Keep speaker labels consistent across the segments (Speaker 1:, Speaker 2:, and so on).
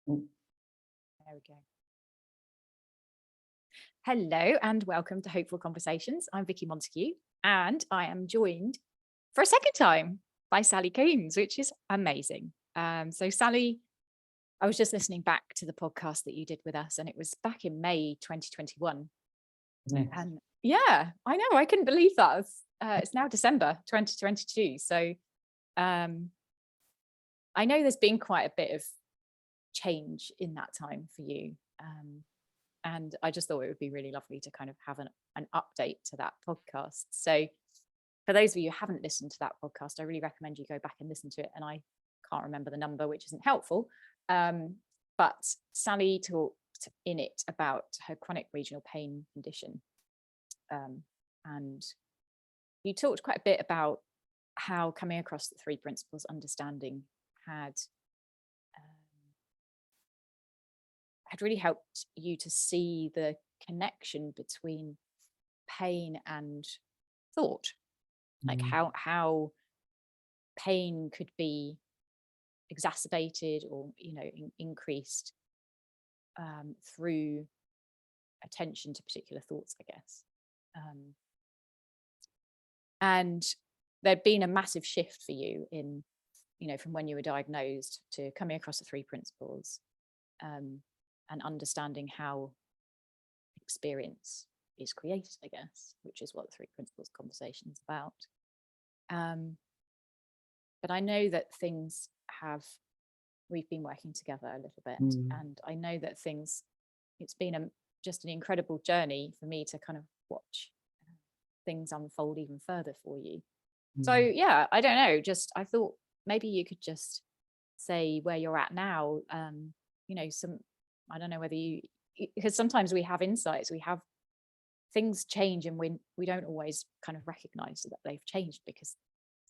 Speaker 1: There we go. Hello and welcome to Hopeful Conversations. I'm Vicky Montague and I am joined for a second time by Sally Coombs, which is amazing. So Sally, I was just listening back to the podcast that you did with us, and it was back in May 2021.
Speaker 2: Yes.
Speaker 1: And yeah, I know, I couldn't believe that. It's now December 2022. So I know there's been quite a bit of change in that time for you. And I just thought it would be really lovely to kind of have an update to that podcast. So for those of you who haven't listened to that podcast, I really recommend you go back and listen to it. And I can't remember the number, which isn't helpful. But Sally talked in it about her chronic regional pain condition. And you talked quite a bit about how coming across the 3 principles understanding had really helped you to see the connection between pain and thought, like how pain could be exacerbated or increased through attention to particular thoughts, I guess. And there'd been a massive shift for you in from when you were diagnosed to coming across the 3 principles, and understanding how experience is created, I guess, which is what the 3 principles conversation is about. But I know that we've been working together a little bit, and I know that it's been just an incredible journey for me to kind of watch things unfold even further for you. So yeah, I don't know, I thought maybe you could just say where you're at now. I don't know whether because sometimes we have insights, we have things change, and we don't always kind of recognize that they've changed because the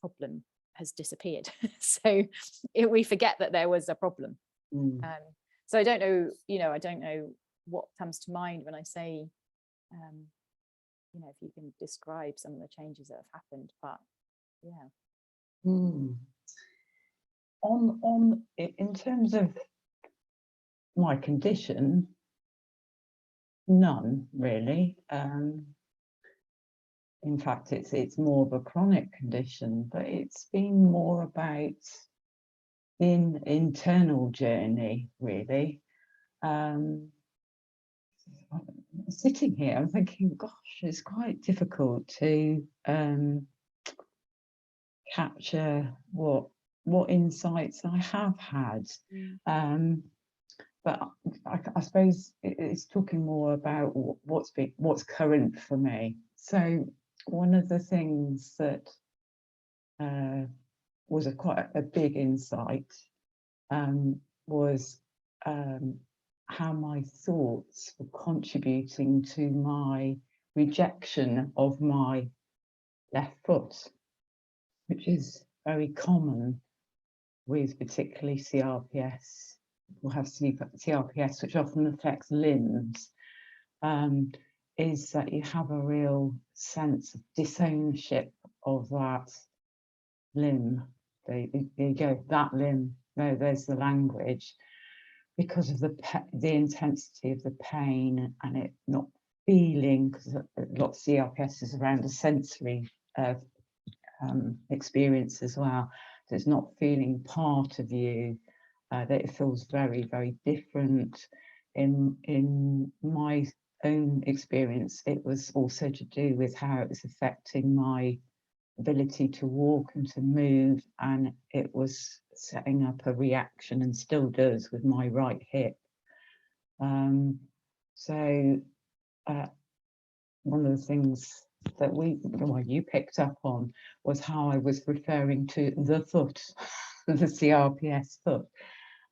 Speaker 1: problem has disappeared. So we forget that there was a problem. So I don't know, I don't know what comes to mind when I say, if you can describe some of the changes that have happened, but yeah.
Speaker 2: On in terms of my condition, none really. In fact, it's more of a chronic condition, but it's been more about the internal journey, really. Sitting here, I'm thinking, gosh, it's quite difficult to capture what insights I have had. But I suppose it's talking more about what's current for me. So one of the things that was quite a big insight was how my thoughts were contributing to my rejection of my left foot, which is very common with particularly CRPS. Will have CRPS, which often affects limbs, is that you have a real sense of disownership of that limb. There you go, that limb. There's the language, because of the intensity of the pain and it not feeling, because a lot of CRPS is around a sensory experience as well. So it's not feeling part of you. That it feels very, very different. In my own experience, it was also to do with how it was affecting my ability to walk and to move, and it was setting up a reaction, and still does, with my right hip. So one of the things that you picked up on was how I was referring to the foot, the CRPS foot.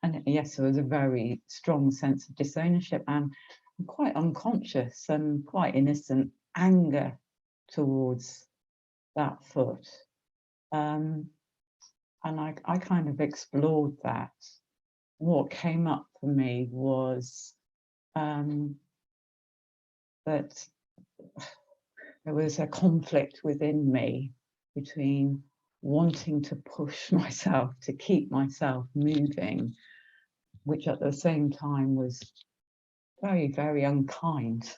Speaker 2: And yes, there was a very strong sense of disownership and quite unconscious and quite innocent anger towards that foot. And I kind of explored that. What came up for me was that there was a conflict within me between wanting to push myself to keep myself moving, which at the same time was very, very unkind.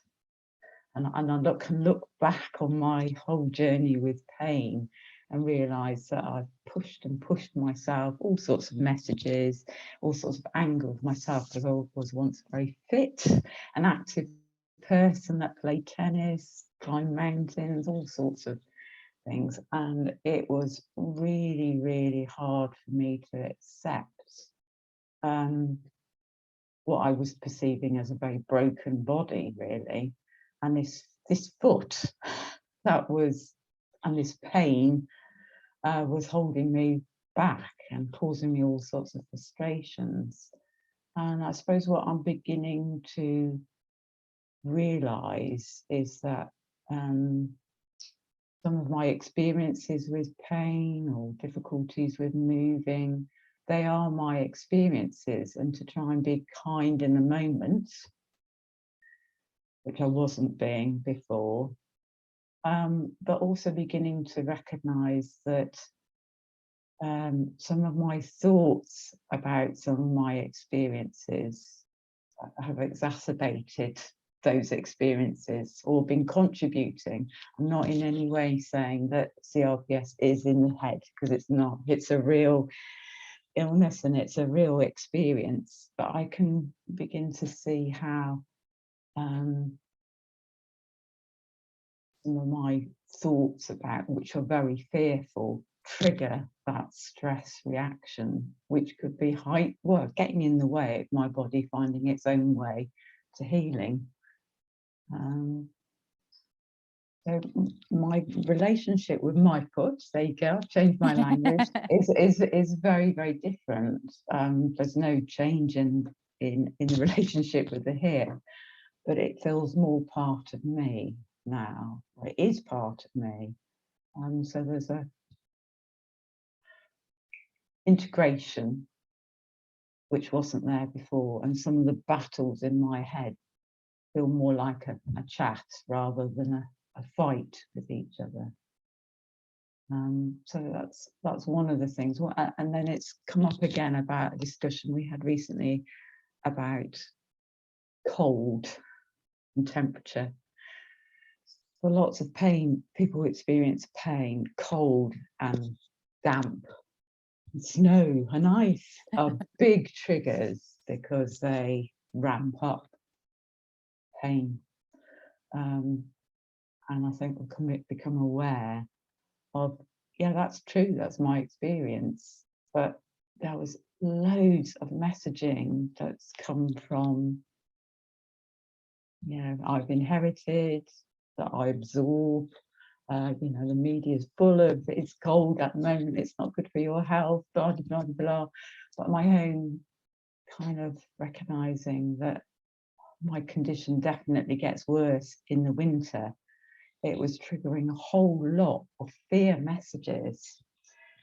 Speaker 2: And I can look back on my whole journey with pain and realise that I've pushed and pushed myself, all sorts of messages, all sorts of anger of myself, because I was once very fit, an active person that played tennis, climbed mountains, all sorts of things. And it was really, really hard for me to accept what I was perceiving as a very broken body, really. And this foot that was, and this pain was holding me back and causing me all sorts of frustrations. And I suppose what I'm beginning to realise is that some of my experiences with pain or difficulties with moving, they are my experiences, and to try and be kind in the moment, which I wasn't being before, but also beginning to recognise that some of my thoughts about some of my experiences have exacerbated those experiences or been contributing. I'm not in any way saying that CRPS is in the head, because it's not. It's a real illness and it's a real experience, but I can begin to see how some of my thoughts about, which are very fearful, trigger that stress reaction, which could be getting in the way of my body finding its own way to healing. So my relationship with my foot, there you go, I've changed my language, is very, very different. There's no change in the relationship with the hip, but it feels more part of me now. It is part of me. So there's a integration which wasn't there before, and some of the battles in my head feel more like a chat rather than a fight with each other. So that's one of the things. And then it's come up again about a discussion we had recently about cold and temperature. For lots of pain, people experience pain, cold and damp, and snow and ice are big triggers because they ramp up pain. And I think we'll become aware of, yeah, that's true, that's my experience. But there was loads of messaging that's come from, I've inherited, that I absorb. The media is full of, it's cold at the moment, it's not good for your health, blah, blah, blah, blah. But my own kind of recognising that my condition definitely gets worse in the winter. It was triggering a whole lot of fear messages.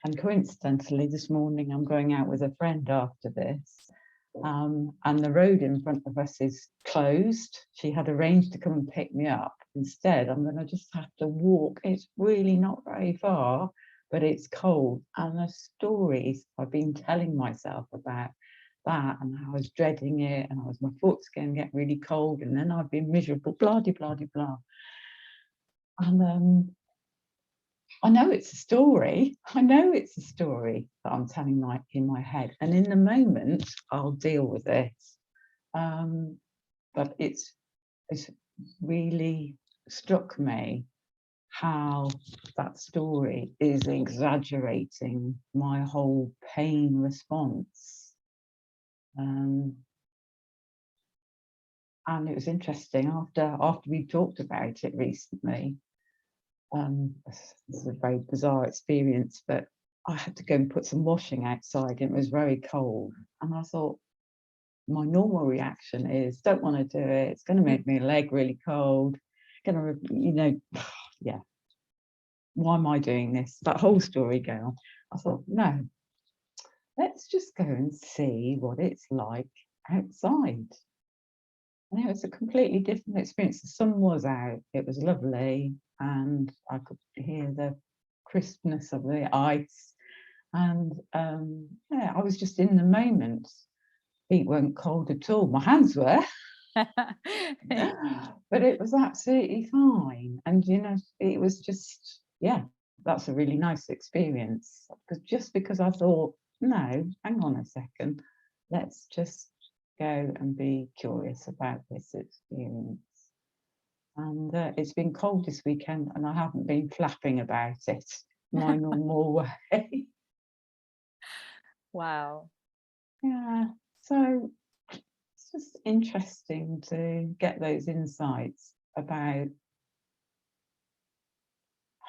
Speaker 2: And coincidentally, this morning I'm going out with a friend after this, and the road in front of us is closed. She had arranged to come and pick me up. Instead, I'm going to just have to walk. It's really not very far, but it's cold. And the stories I've been telling myself about that, and how I was dreading it, and my foot's going to get really cold, and then I've been miserable, blah, blah, blah, blah. And I know it's a story. I know it's a story that I'm telling in my head. And in the moment, I'll deal with it. But it's really struck me how that story is exaggerating my whole pain response. And it was interesting, after we talked about it recently, this is a very bizarre experience, but I had to go and put some washing outside and it was very cold. And I thought, my normal reaction is, don't want to do it. It's going to make my leg really cold. Going to, yeah. Why am I doing this? That whole story going. I thought, no, let's just go and see what it's like outside. And it was a completely different experience. The sun was out. It was lovely. And I could hear the crispness of the ice, and I was just in the moment. feet weren't cold at all. My hands were, but it was absolutely fine. And, you know, it was just, yeah, that's a really nice experience. Because I thought, no, hang on a second, let's just go and be curious about this experience. And it's been cold this weekend, and I haven't been flapping about it my normal way.
Speaker 1: Wow.
Speaker 2: Yeah, so it's just interesting to get those insights about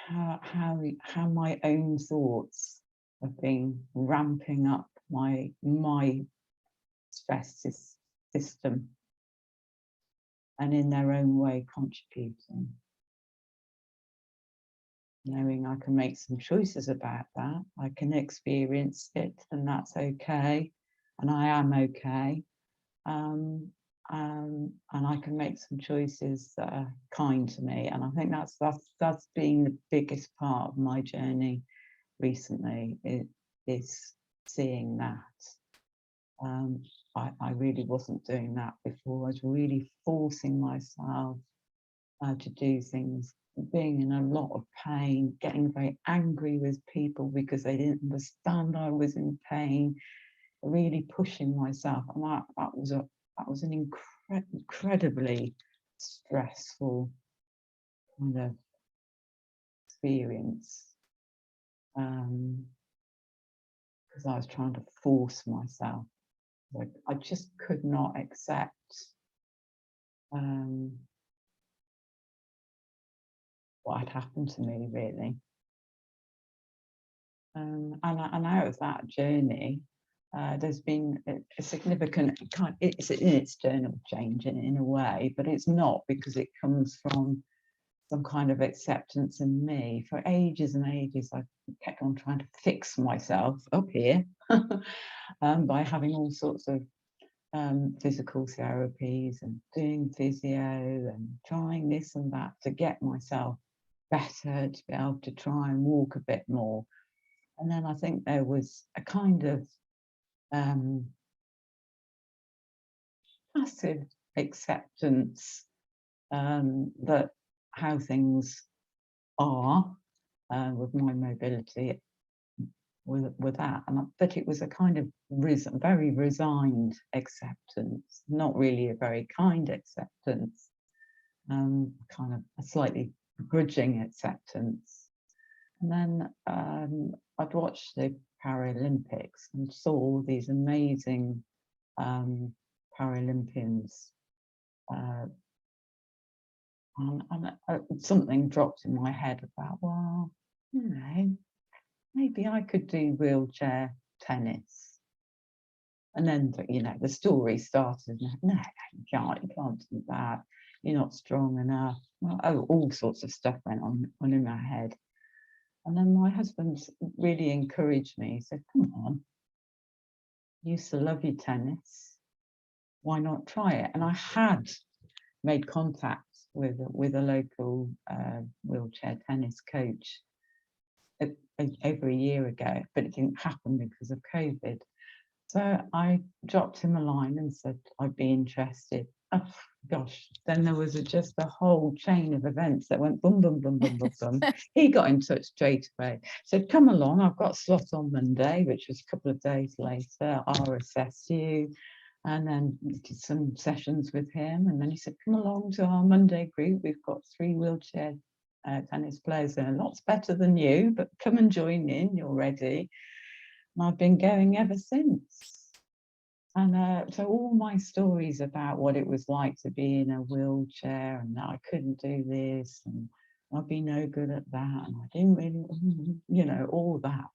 Speaker 2: how my own thoughts have been ramping up my stress system, and in their own way contributing. Knowing I can make some choices about that, I can experience it, and that's okay, and I am okay. And I can make some choices that are kind to me, and I think that's been the biggest part of my journey recently. It is seeing that. I really wasn't doing that before. I was really forcing myself to do things, being in a lot of pain, getting very angry with people because they didn't understand I was in pain, really pushing myself, and that was an incredibly stressful kind of experience, because I was trying to force myself. Like, I just could not accept what had happened to me, really. And out of that journey, there's been a significant it's an external change in a way, but it's not, because it comes from some kind of acceptance in me. For ages and ages, I kept on trying to fix myself up here by having all sorts of physical therapies and doing physio and trying this and that to get myself better, to be able to try and walk a bit more. And then I think there was a kind of passive acceptance that how things are with my mobility with that. But it was a kind of very resigned acceptance, not really a very kind acceptance, kind of a slightly begrudging acceptance. And then I'd watched the Paralympics and saw all these amazing Paralympians, and something dropped in my head about, well, you know, maybe I could do wheelchair tennis. And then, you know, the story started. No, you can't do that. You're not strong enough. Well, all sorts of stuff went on in my head. And then my husband really encouraged me. He said, come on, you used to love your tennis. Why not try it? And I had made contact with a local wheelchair tennis coach over a year ago, but it didn't happen because of COVID. So I dropped him a line and said I'd be interested. Oh gosh, then there was just a whole chain of events that went boom, boom, boom, boom, boom, boom. He got in touch straight away. Said, come along, I've got a slot on Monday, which was a couple of days later. I'll assess you. And then did some sessions with him. And then he said, come along to our Monday group. We've got 3 wheelchair tennis players there, lots better than you, but come and join in, you're ready. And I've been going ever since. And so all my stories about what it was like to be in a wheelchair, and that I couldn't do this, and I'd be no good at that, and I didn't really, you know, all that,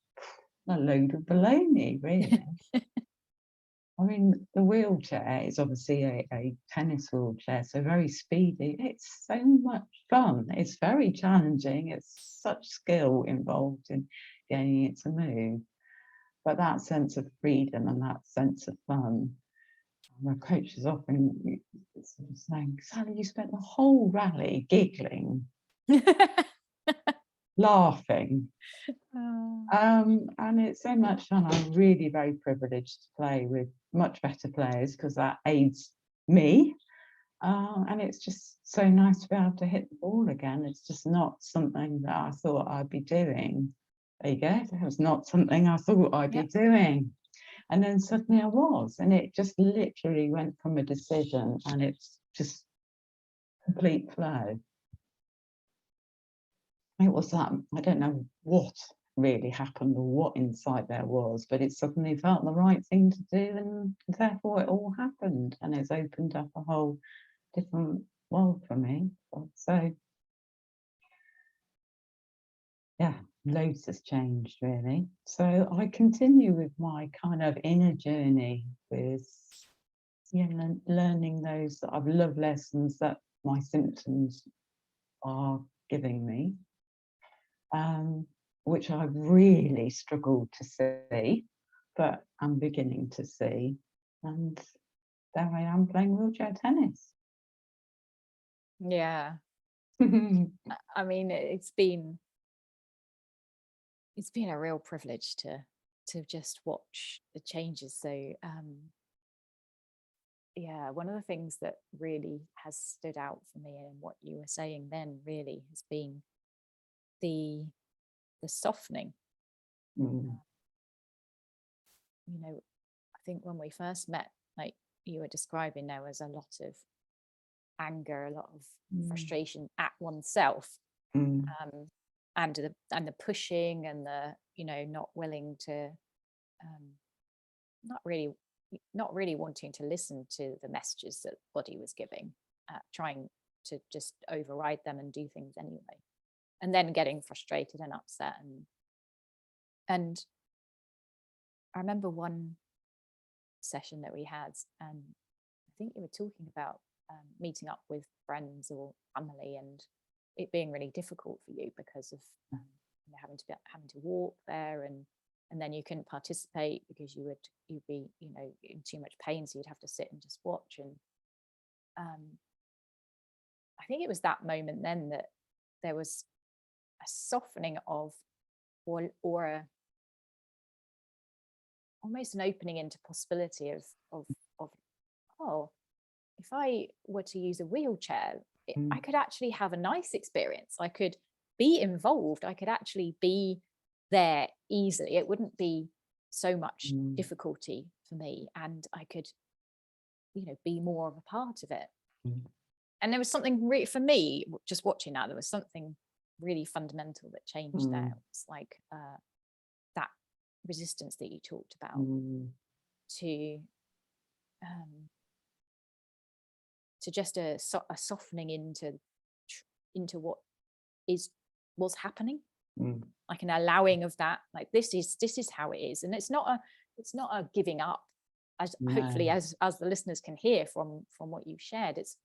Speaker 2: a load of baloney, really. I mean, the wheelchair is obviously a tennis wheelchair, so very speedy. It's so much fun. It's very challenging. It's such skill involved in getting it to move. But that sense of freedom and that sense of fun, my coach is often sort of saying, Sally, you spent the whole rally giggling, laughing. And it's so much fun. I'm really very privileged to play with much better place, because that aids me. And it's just so nice to be able to hit the ball again. It's just not something that I thought I'd be doing. There you go. It was not something I thought I'd be doing. And then suddenly I was, and it just literally went from a decision, and it's just complete flow. It was that, I don't know what really happened or what insight there was, but it suddenly felt the right thing to do, and therefore it all happened, and it's opened up a whole different world for me. So yeah, loads has changed really. So I continue with my kind of inner journey with, you know, learning those sort of love lessons that my symptoms are giving me, which I've really struggled to see, but I'm beginning to see. And there I am playing wheelchair tennis.
Speaker 1: Yeah. I mean, it's been a real privilege to just watch the changes. So yeah, one of the things that really has stood out for me, and what you were saying then really, has been the softening. You know, I think when we first met, like you were describing, there was a lot of anger, a lot of frustration at oneself, and the pushing, and the, you know, not willing to, not really wanting to listen to the messages that body was giving, trying to just override them and do things anyway, and then getting frustrated and upset. And I remember one session that we had, and I think you were talking about meeting up with friends or family, and it being really difficult for you because of you know, having to walk there, and then you couldn't participate because you'd be, you know, in too much pain, so you'd have to sit and just watch. And I think it was that moment then that there was a softening of, or almost an opening into possibility of oh, if I were to use a wheelchair, I could actually have a nice experience. I could be involved. I could actually be there easily. It wouldn't be so much difficulty for me, and I could, you know, be more of a part of it. And there was something really, for me, just watching that, there was something really fundamental that changed there. It's like that resistance that you talked about to just a softening into what was happening, like an allowing of that, like this is how it is. And it's not a giving up, as hopefully as the listeners can hear from what you've shared. It's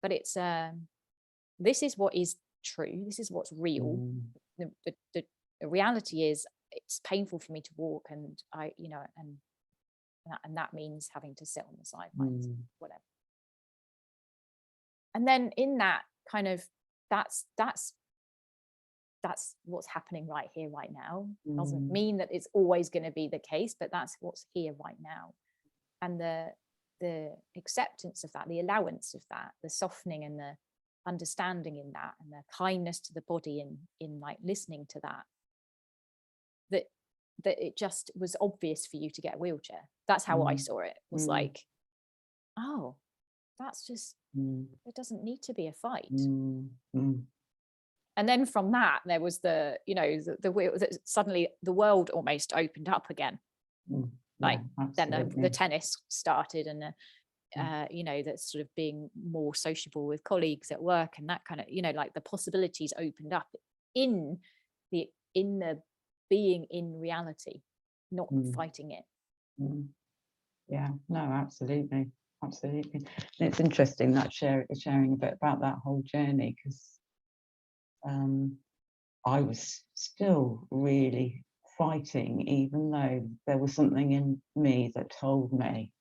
Speaker 1: this is what is true, this is what's real. The reality is, it's painful for me to walk, and I, you know, and that means having to sit on the sidelines, whatever. And then in that kind of, that's what's happening right here, right now. Doesn't mean that it's always going to be the case, but that's what's here right now. And the acceptance of that, the allowance of that, the softening and the understanding in that, and the kindness to the body in like listening to that it just was obvious for you to get a wheelchair. That's how I saw it. Was like, oh, that's just, it doesn't need to be a fight. And then from that, there was the, you know, the suddenly the world almost opened up again. Like then the tennis started, and you know, that's sort of being more sociable with colleagues at work, and that kind of, you know, like the possibilities opened up in the being in reality, not fighting it.
Speaker 2: Yeah, no, absolutely. And it's interesting that sharing a bit about that whole journey, because I was still really fighting, even though there was something in me that told me,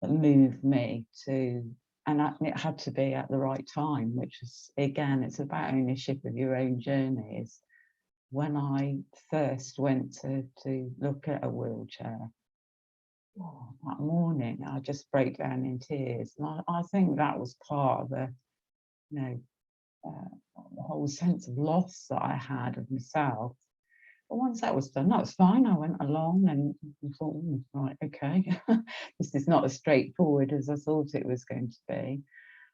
Speaker 2: that moved me to, and it had to be at the right time, which is, again, it's about ownership of your own journeys. When I first went to look at a wheelchair, that morning, I just broke down in tears. And I think that was part of the, you know, the whole sense of loss that I had of myself. But once that was done, that was fine. I went along and thought, right, okay, this is not as straightforward as I thought it was going to be.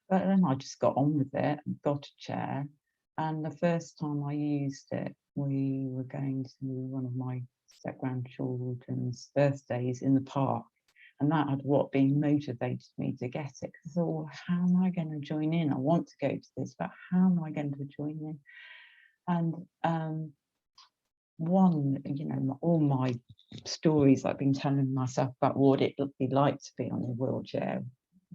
Speaker 2: But then I just got on with it and got a chair. And the first time I used it, we were going to one of my step-grandchildren's birthdays in the park. And that had what been motivated me to get it. Because I thought, well, how am I going to join in? I want to go to this, but how am I going to join in? And all my stories I've been telling myself about what it would be like to be on a wheelchair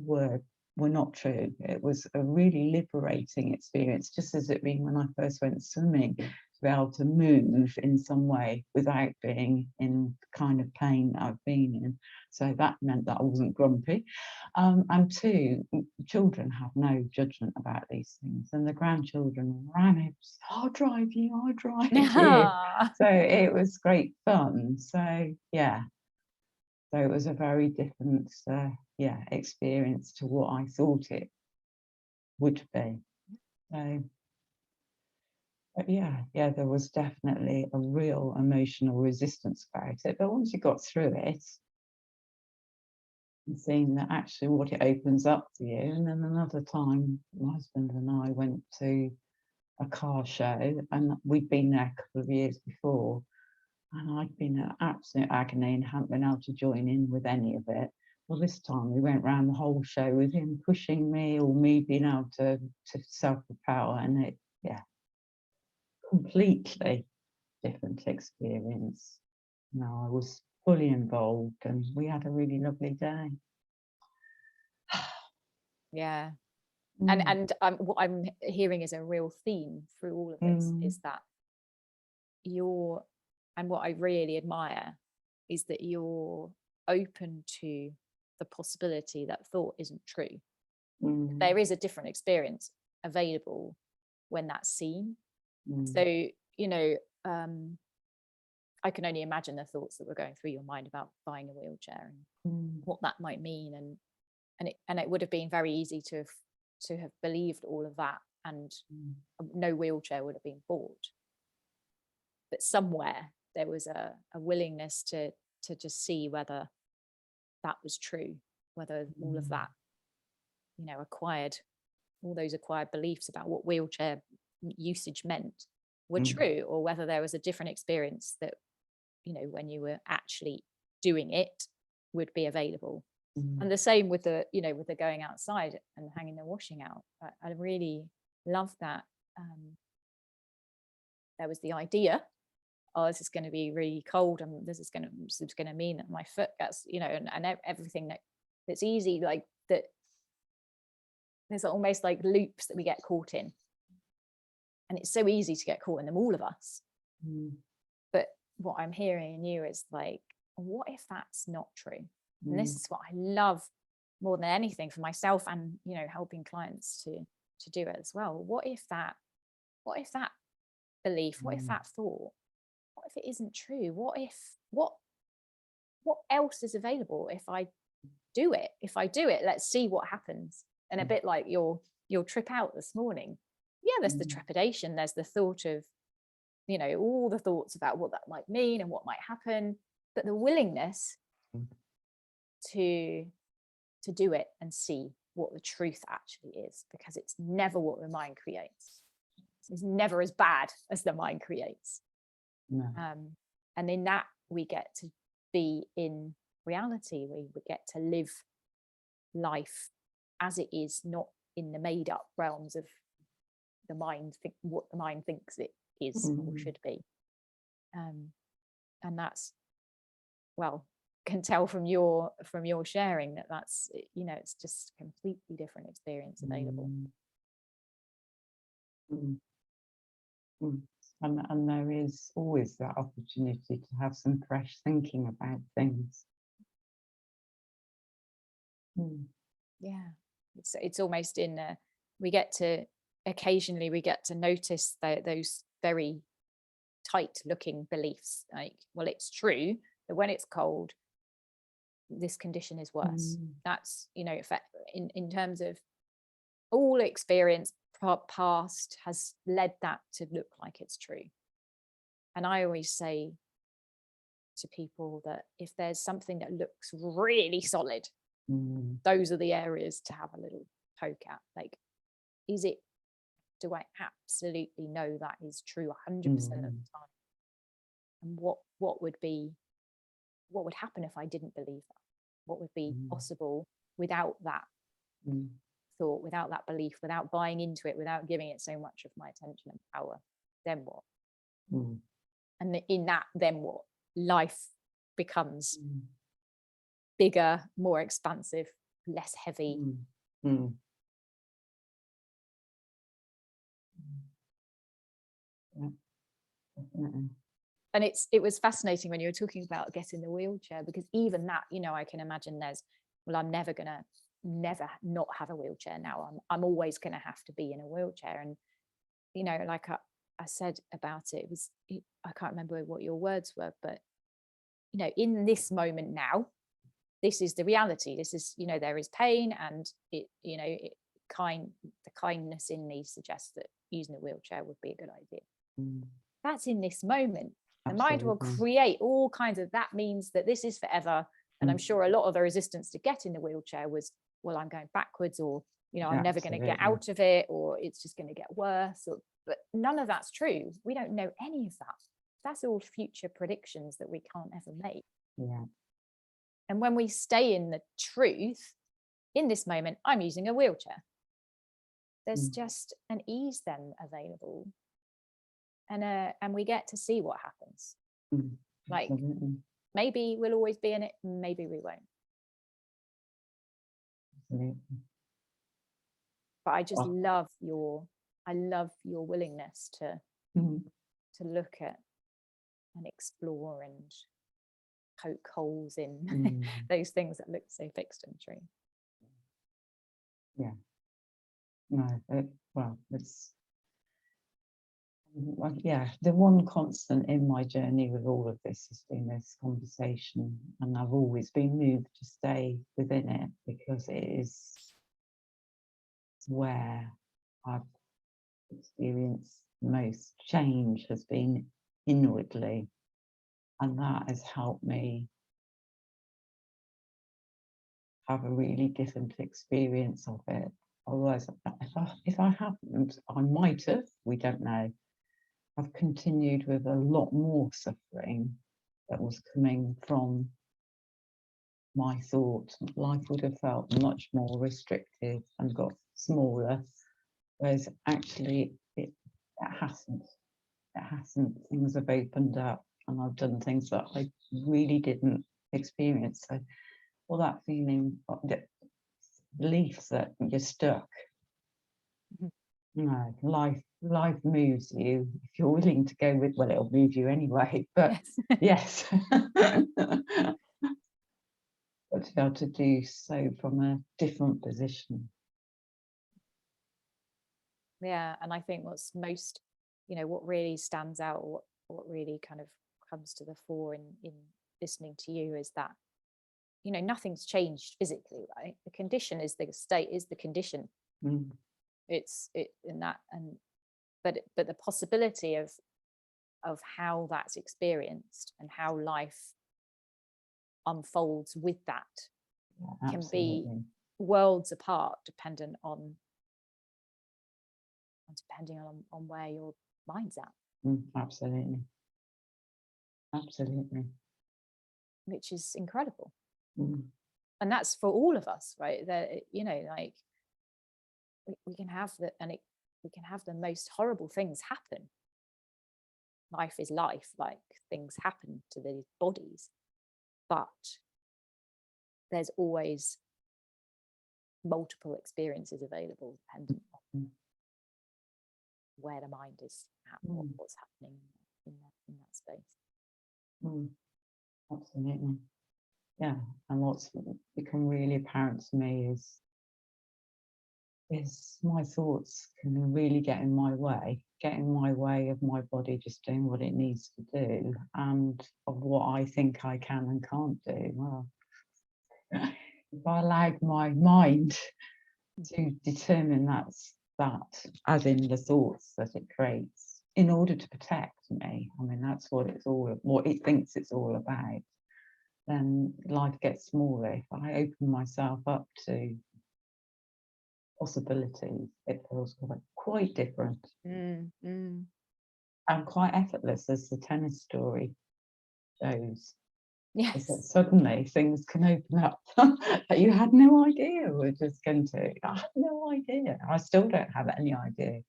Speaker 2: were not true. It was a really liberating experience, just as it been when I first went swimming, to be able to move in some way without being in the kind of pain that I've been in. So that meant that I wasn't grumpy. And two, children have no judgment about these things, and the grandchildren ran over, I'll drive you. So it was great fun. So yeah, so it was a very different experience to what I thought it would be. So, but yeah, there was definitely a real emotional resistance about it. But once you got through it, and seeing that actually what it opens up for you. And then another time, my husband and I went to a car show, and we'd been there a couple of years before, and I'd been in absolute agony and hadn't been able to join in with any of it. Well, this time we went around the whole show with him pushing me, or me being able to self-propel, and it, completely different experience. I was fully involved, and we had a really lovely day.
Speaker 1: Yeah. And what I'm hearing is a real theme through all of this is that and what I really admire is that you're open to the possibility that thought isn't true. There is a different experience available when that's seen. So, I can only imagine the thoughts that were going through your mind about buying a wheelchair and what that might mean. And it would have been very easy to have believed all of that, and no wheelchair would have been bought. But somewhere there was a willingness to just see whether that was true, whether all of that, all those acquired beliefs about what wheelchair usage meant were true, or whether there was a different experience that, when you were actually doing it, would be available. And the same with the going outside and hanging the washing out. I really love that. There was the idea, this is going to be really cold, and this is going to mean that my foot gets, and everything that's easy, like that. There's almost like loops that we get caught in, and it's so easy to get caught in them, all of us. But what I'm hearing in you is like, what if that's not true? And this is what I love more than anything for myself, and helping clients to do it as well. What if that belief, what if that thought, what if it isn't true? What else is available if I do it? Let's see what happens. And a bit like your trip out this morning, there's the trepidation, there's the thought of all the thoughts about what that might mean and what might happen, but the willingness to do it and see what the truth actually is, because it's never what the mind creates. It's never as bad as the mind creates. And in that, we get to be in reality. We get to live life as it is, not in the made up realms of the mind, what the mind thinks it is or should be. And that's, can tell from your sharing that's it's just a completely different experience available.
Speaker 2: And there is always that opportunity to have some fresh thinking about things.
Speaker 1: It's almost in we get to notice those very tight looking beliefs, like, well, it's true that when it's cold this condition is worse. That's, you know, in terms of all experience past has led that to look like it's true. And I always say to people that if there's something that looks really solid, those are the areas to have a little poke at. Like, do I absolutely know that is true 100% of the time? And what would happen if I didn't believe that? What would be possible without that thought, without that belief, without buying into it, without giving it so much of my attention and power? Then what? And in that, then what? Life becomes bigger, more expansive, less heavy.
Speaker 2: Yeah, definitely.
Speaker 1: And it was fascinating when you were talking about getting the wheelchair, because even that, you know, I can imagine I'm never gonna not have a wheelchair now. I'm always gonna have to be in a wheelchair. And, you know, like I said about it, I can't remember what your words were, but, you know, in this moment now, this is the reality. This is, you know, there is pain, and it, you know, the kindness in me suggests that using a wheelchair would be a good idea. That's in this moment. The mind will create all kinds of, that means that this is forever. And I'm sure a lot of the resistance to get in the wheelchair was, well, I'm going backwards, or, you know, I'm never going to get out of it, or it's just going to get worse. But none of that's true. We don't know any of that. That's all future predictions that we can't ever make.
Speaker 2: Yeah.
Speaker 1: And when we stay in the truth, in this moment, I'm using a wheelchair. There's just an ease then available. And we get to see what happens. Like, maybe we'll always be in it, maybe we won't. But I just love your willingness to look at and explore and poke holes in those things that look so fixed and true.
Speaker 2: Yeah. No, it's yeah, the one constant in my journey with all of this has been this conversation, and I've always been moved to stay within it, because it is where I've experienced most change, has been inwardly, and that has helped me have a really different experience of it. Otherwise, if I hadn't, I might have, we don't know. I've continued with a lot more suffering that was coming from my thoughts. Life would have felt much more restrictive and got smaller, whereas actually it hasn't. It hasn't. Things have opened up, and I've done things that I really didn't experience. So all that feeling, the belief that you're stuck. No, life moves you if you're willing to go with, well, it'll move you anyway, but yes. But to be able to do so from a different position.
Speaker 1: Yeah, and I think what's most, you know, what really stands out, or what really kind of comes to the fore in listening to you, is that, you know, nothing's changed physically, right? The condition is the state, is the condition. It's in that, but the possibility of how that's experienced and how life unfolds with that can be worlds apart, depending on where your mind's at.
Speaker 2: Absolutely.
Speaker 1: Which is incredible. And that's for all of us, right? That, you know, like we can have we can have the most horrible things happen. Life is life, like things happen to these bodies, but there's always multiple experiences available, depending on where the mind is at, what's happening in that space.
Speaker 2: Absolutely. Yeah, and what's become really apparent to me is my thoughts can really get in my way of my body just doing what it needs to do, and of what I think I can and can't do. Well, if I allowed my mind to determine that's that, as in the thoughts that it creates, in order to protect me, I mean, that's what it thinks it's all about, then life gets smaller. If I open myself up to possibilities, it feels quite different and quite effortless, as the tennis story shows. Is that
Speaker 1: Yes.
Speaker 2: suddenly things can open up that you had no idea were just going to. I had no idea. I still don't have any idea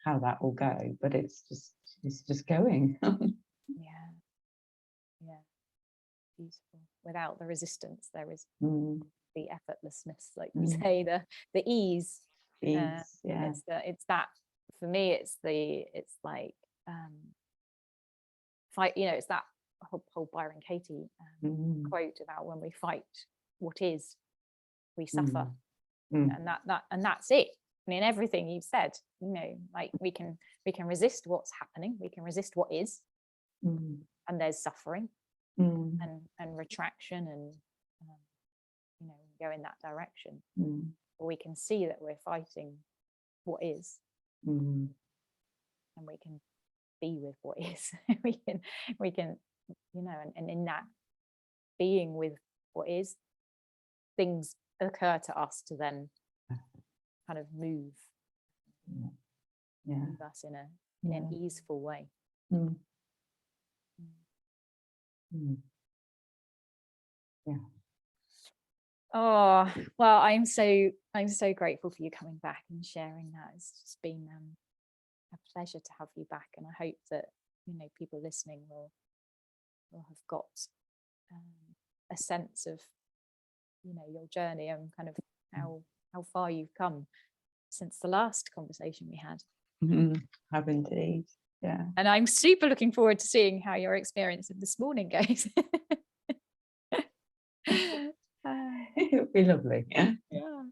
Speaker 2: how that will go, but it's just going.
Speaker 1: Yeah. Yeah. Beautiful. Without the resistance, there is
Speaker 2: Mm,
Speaker 1: the effortlessness, like you
Speaker 2: mm.
Speaker 1: say, the ease.
Speaker 2: Ease, yeah.
Speaker 1: It's that, for me, it's like fight, it's that whole Byron Katie quote about when we fight what is, we suffer. And that's it. I mean, everything you've said, like we can resist what's happening, we can resist what is, and there's suffering and retraction, and go in that direction. Or we can see that we're fighting what is, and we can be with what is. we can and in that being with what is, things occur to us to then kind of move us in an easeful way.
Speaker 2: Yeah.
Speaker 1: Oh, well, I'm so grateful for you coming back and sharing that. It's just been a pleasure to have you back, and I hope that people listening will have got a sense of your journey and kind of how far you've come since the last conversation we had.
Speaker 2: Have indeed. Yeah.
Speaker 1: And I'm super looking forward to seeing how your experience of this morning goes.
Speaker 2: It'll be lovely.
Speaker 1: Yeah,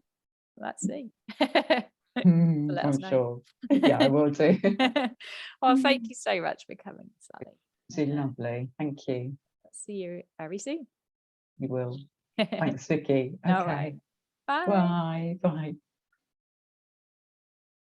Speaker 1: let's see.
Speaker 2: I'm sure. Yeah, I will do.
Speaker 1: Well, thank you so much for coming, Sally.
Speaker 2: It's been lovely. Thank you.
Speaker 1: See you very soon.
Speaker 2: You will. Thanks, Vicky.
Speaker 1: All
Speaker 2: Okay.
Speaker 1: right. Bye.
Speaker 2: Bye. Bye.